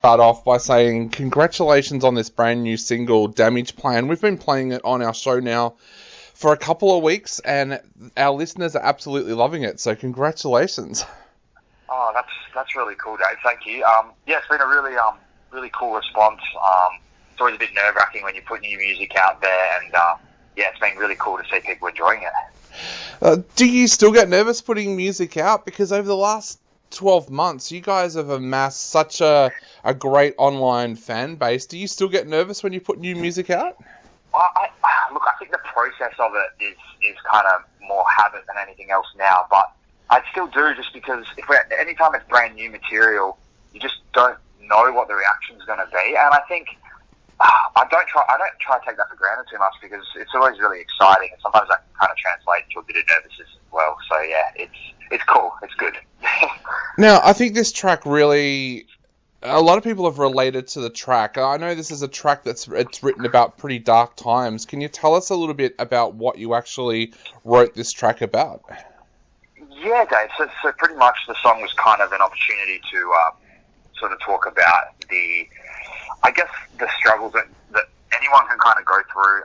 Start off by saying congratulations on this brand new single, Damage Plan. We've been playing it on our show now for a couple of weeks, and our listeners are absolutely loving it. So congratulations. Oh, that's really cool, Dave. Thank you. Yeah, it's been a really cool response. It's always a bit nerve wracking when you put new music out there, and yeah, it's been really cool to see people enjoying it. Do you still get nervous putting music out? Because over the last 12 months, you guys have amassed such a great online fan base. Do you still get nervous when you put new music out? Look, I think the process of it is kind of more habit than anything else now, but I still do, just because anytime it's brand new material, you just don't know what the reaction's going to be, and I think I don't try to take that for granted too much, because it's always really exciting, and sometimes that can kind of translate to a bit of nervousness as well. So yeah, it's cool, it's good. Now, I think this track really, a lot of people have related to the track. I know this is a track it's written about pretty dark times. Can you tell us a little bit about what you actually wrote this track about? Yeah, Dave. So pretty much the song was kind of an opportunity to sort of talk about I guess the struggles that anyone can kind of go through.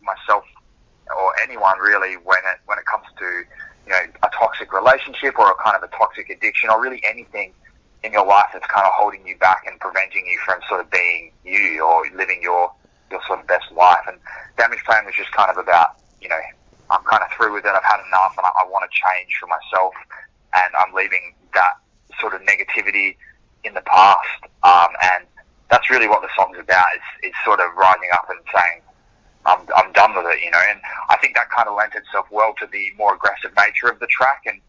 Myself or anyone really, when it comes to a toxic relationship or a kind of a toxic addiction, or really anything in your life that's kind of holding you back and preventing you from sort of being you or living your sort of best life. And Damage Plan was just kind of about, I'm kind of through with it. I've had enough, and I want to change for myself, and I'm leaving that sort of negativity in the past. And that's really what the song's about, is sort of rising up and saying, I'm done with it, and I think that kind of lent itself well to the more aggressive nature of the track. And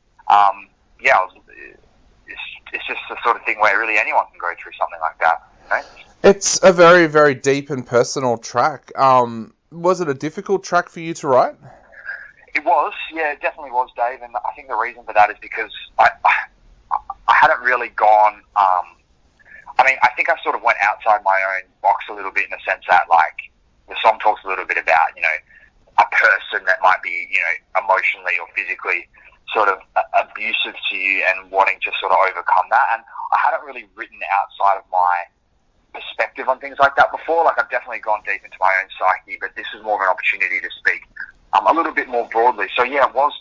it's just the sort of thing where really anyone can go through something like that. It's a very, very deep and personal track. Was it a difficult track for you to write? It was, yeah, it definitely was, Dave. And I think the reason for that is because I hadn't really gone. I think I sort of went outside my own box a little bit, in the sense that, like, the song talks a little bit about, a person that might be, emotionally or physically sort of abusive to you, and wanting to sort of overcome that. And I hadn't really written outside of my perspective on things like that before. Like, I've definitely gone deep into my own psyche, but this is more of an opportunity to speak a little bit more broadly. So yeah, it was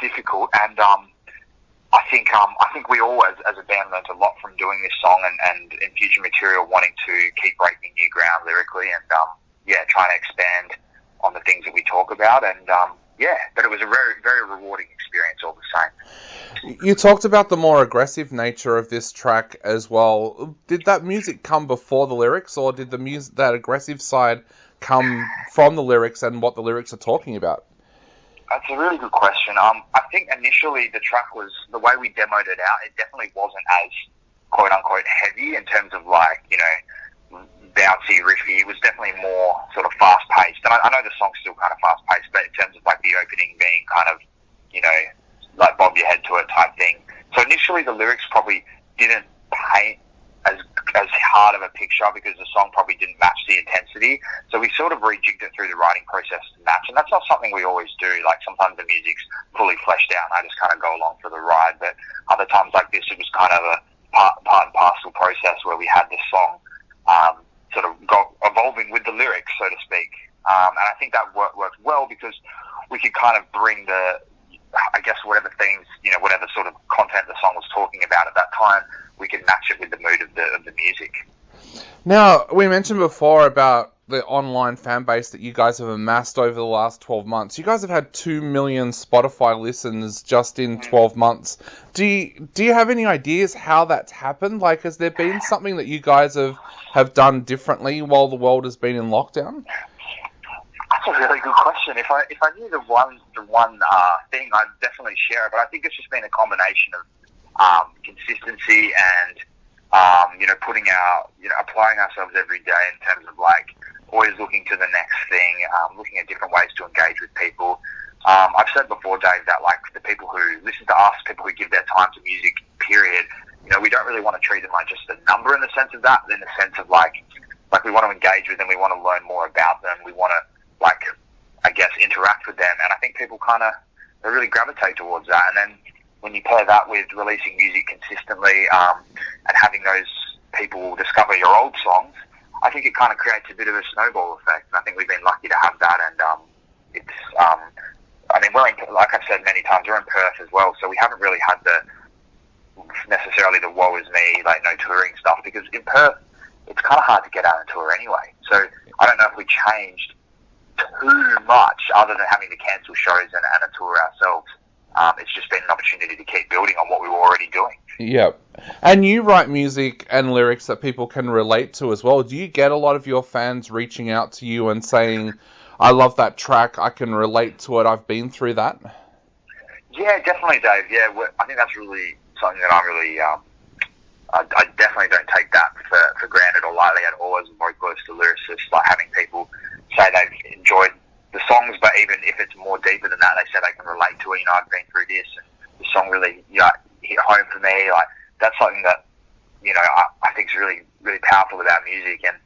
difficult, and I think we all as a band learned a lot from doing this song, and in future material wanting to keep breaking new ground lyrically, and trying to expand on the things that we talk about. And but it was a very, very rewarding experience all the same. You talked about the more aggressive nature of this track as well. Did that music come before the lyrics, or did that aggressive side come from the lyrics and what the lyrics are talking about? That's a really good question. I think initially the track was, the way we demoed it out, it definitely wasn't as quote-unquote heavy in terms of, like, bouncy, riffy. It was definitely more sort of fast-paced. And I know the song's still kind of fast-paced, but in terms of, like, the opening being kind of, like bob your head to it type thing. So initially the lyrics probably didn't paint as hard of a picture, because the song probably didn't match the intensity. So we sort of rejigged it through the writing process to match. And that's not something we always do. Like, sometimes the music's fully fleshed out and I just kind of go along for the ride. But other times like this, it was kind of a part and parcel process where we had this song sort of evolving with the lyrics, so to speak. And I think that worked well, because we could kind of bring whatever themes, whatever sort of content the song was talking about at that time, we could match it with the mood of the music. Now, we mentioned before about the online fan base that you guys have amassed over the last 12 months. You guys have had 2 million Spotify listens just in 12 months. Do you have any ideas how that's happened? Like, has there been something that you guys have done differently while the world has been in lockdown? That's a really good question. If I knew the one thing, I'd definitely share it. But I think it's just been a combination of consistency and applying ourselves every day, in terms of, like, always looking to the next thing, looking at different ways to engage with people. I've said before, Dave, that, like, the people who listen to us, people who give their time to music, period, we don't really want to treat them like just a number, in the sense of that, in the sense of, like we want to engage with them, we want to learn more about them, we want to, like, I guess, interact with them. And I think people they really gravitate towards that. And then when you pair that with releasing music consistently, and having those people discover your old songs, I think it kind of creates a bit of a snowball effect. And I think we've been lucky to have that. And it's, I mean, like I've said many times, we're in Perth as well, so we haven't really had necessarily the woe is me, like no touring stuff, because in Perth, it's kind of hard to get out and tour anyway. So I don't know if we changed too much other than having to cancel shows and a tour ourselves. It's just been an opportunity to keep building on what we were already doing. Yep. And you write music and lyrics that people can relate to as well. Do you get a lot of your fans reaching out to you and saying, I love that track, I can relate to it, I've been through that? Yeah, definitely, Dave. Yeah, I think that's really something that I'm really... I definitely don't take that for granted or lightly at all as a vocalist or lyricist, like having people say they've enjoyed the songs, but even if it's more deeper than that, they say they can relate to it. You know, I've been through this, and the song really hit home for me. Like, that's something that, you know, I think is really, really powerful about music, and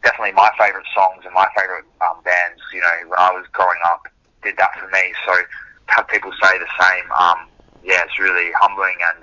definitely my favourite songs and my favourite bands, you know, when I was growing up, did that for me. So to have people say the same, yeah, it's really humbling, and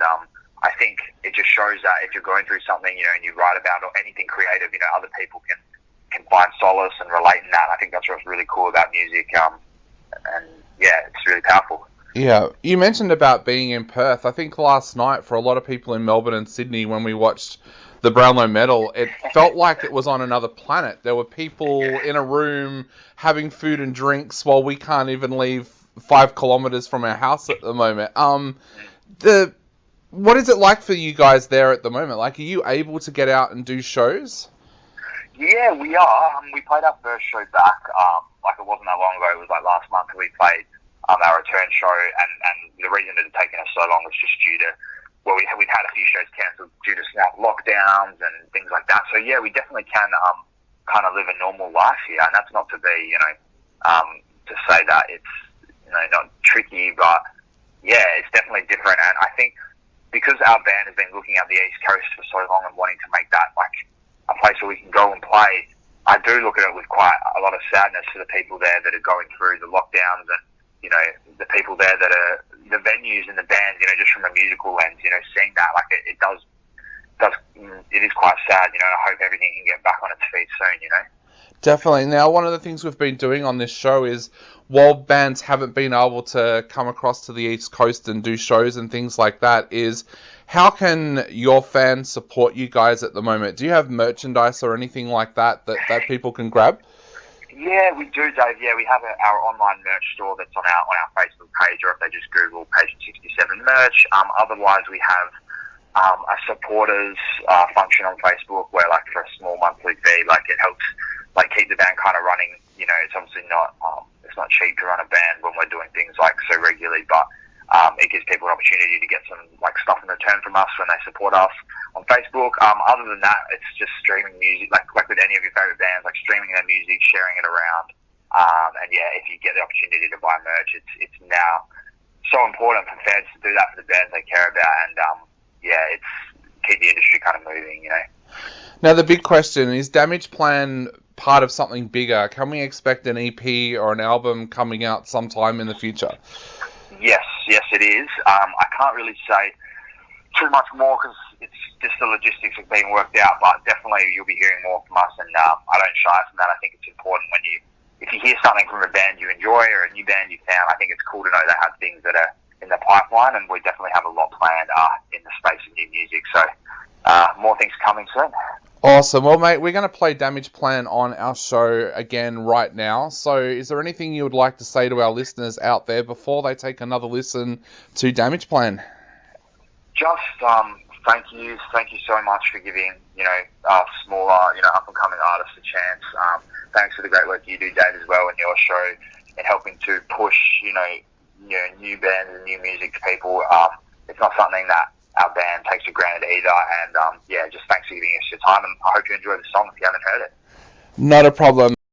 I think it just shows that if you're going through something, you know, and you write about or anything creative, you know, other people can find solace and relate in that. I think that's what's really cool about music, and yeah, it's really powerful. Yeah, you mentioned about being in Perth. I think last night for a lot of people in Melbourne and Sydney when we watched the Brownlow Medal, it felt like it was on another planet. There were people in a room having food and drinks while we can't even leave 5 kilometres from our house at the moment. What is it like for you guys there at the moment? Like, are you able to get out and do shows? Yeah, we are. We played our first show back, like it wasn't that long ago. It was like last month we played our return show, and the reason it had taken us so long was just due to, well, we've had a few shows cancelled due to snap lockdowns and things like that. So yeah, we definitely can kind of live a normal life here, and that's not to be, you know, to say that it's, you know, not tricky, but yeah, it's definitely different. And I think because our band has been looking at the East Coast for so long and wanting to make that like a place where we can go and play, I do look at it with quite a lot of sadness for the people there that are going through the lockdowns, and, you know, the people there that are the venues and the bands, you know, just from a musical lens, you know, seeing that, like it is quite sad, you know, and I hope everything can get back on its feet soon, you know. Definitely. Now, one of the things we've been doing on this show is, while bands haven't been able to come across to the East Coast and do shows and things like that, is how can your fans support you guys at the moment? Do you have merchandise or anything like that people can grab? Yeah, we do, Dave. Yeah, we have our online merch store that's on our Facebook page, or if they just Google Patient67 merch. Otherwise, we have a supporters function on Facebook where, like, for a small monthly fee, like, it helps like keep the band kind of running. You know, it's obviously not it's not cheap to run a band when we're doing things like so regularly, but it gives people an opportunity to get some like stuff in return from us when they support us on Facebook. Other than that, it's just streaming music, like with any of your favorite bands, like streaming their music, sharing it around. And yeah, if you get the opportunity to buy merch, it's now so important for fans to do that for the bands they care about, and yeah, it's keep the industry kind of moving, you know. Now, the big question is, Damage Plan part of something bigger? Can we expect an EP or an album coming out sometime in the future? Yes, it is. I can't really say too much more because it's just the logistics of being worked out, but definitely you'll be hearing more from us, and I don't shy from that. I think it's important if you hear something from a band you enjoy or a new band you found, I think it's cool to know they have things that are in the pipeline, and we definitely have a lot planned in the space of new music, so more things coming soon. Awesome. Well, mate, we're going to play Damage Plan on our show again right now. So is there anything you would like to say to our listeners out there before they take another listen to Damage Plan? Just thank you so much for giving, you know, smaller, you know, up-and-coming artists a chance. Thanks for the great work you do, Dave, as well, in your show, and helping to push, you know, new bands and new music to people. It's not something that our band takes for granted either, and yeah, just thanks for giving us your time, and I hope you enjoy the song if you haven't heard it. Not a problem.